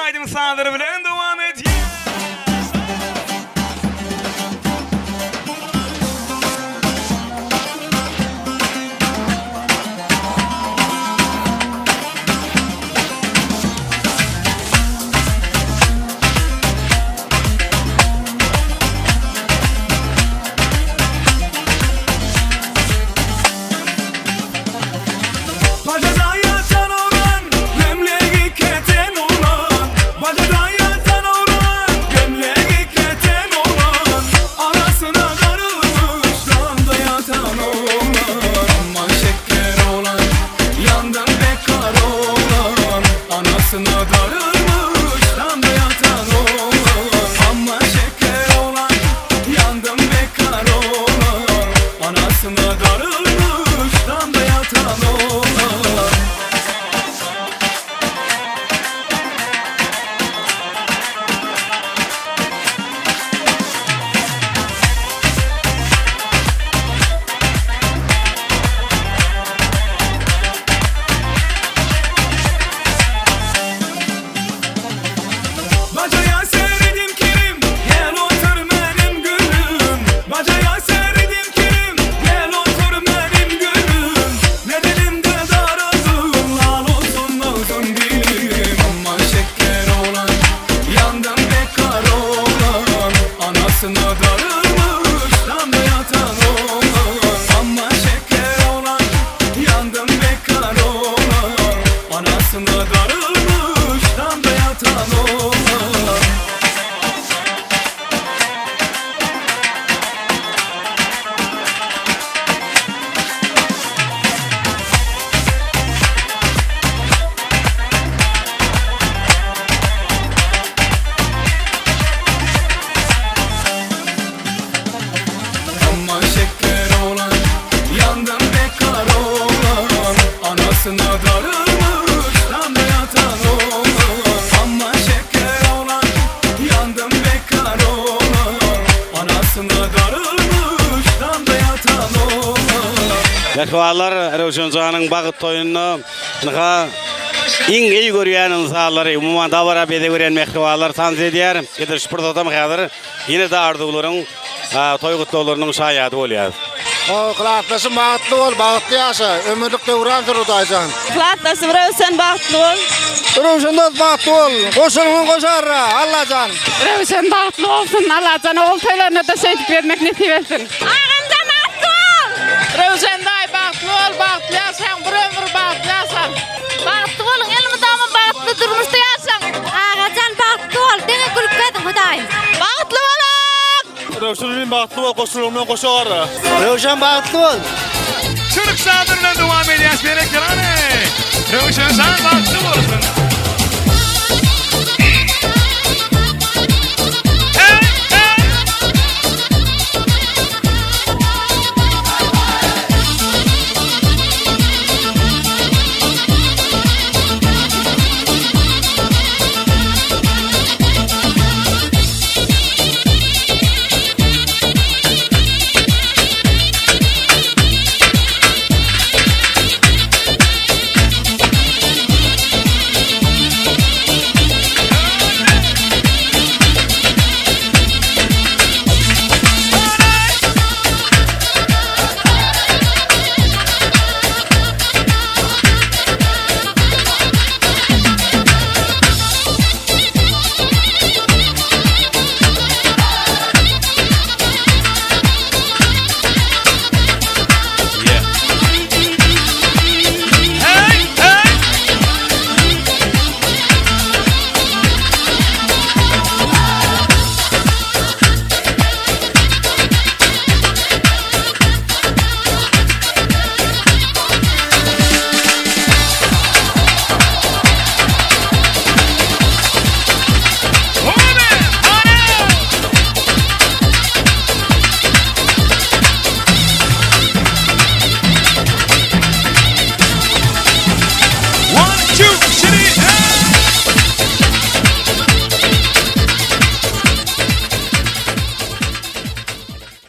aydın sağları bilen devam ediyor. Mehvalar Rövşencan'ın bağıt toyunu en iyi görüyen insanları umuman davara bede gören mehvalar tanz ediyor. Gedir şpırdatam hadır yine de ardıgların toygutlularının şayadı oluyor. Kılaatlasın bağıtlı ol, bağıtlı yaşa. Ömürlük devran sırıdaysan. Kılaatlasın Rövşen bağıtlı ol. Rövşen de bağıtlı ol. Koşulun koşar Allah'can. Rövşen bağıtlı olsun Allah'can. Oğul töylerine de şeydik vermek nasip etsin. Ağamca bağıtlı ol. Rövşen day bağıtlı ol, bağıtlı yaşan. Bir ömür bağıtlı yaşan. Bağıtlı olun, elimi damın bağıtlı durmuştu yaşan. Ağacan bağıtlı ol. Dene kulüp edin Hudayım. Bağıtlı olun. Rövşen'in bağıtlı ol, koşulun koşar. Rövşen bağıtlı ol. Çırık sağlarından devam ediyor. Berek Rövşen sağ bağıtlı olsun.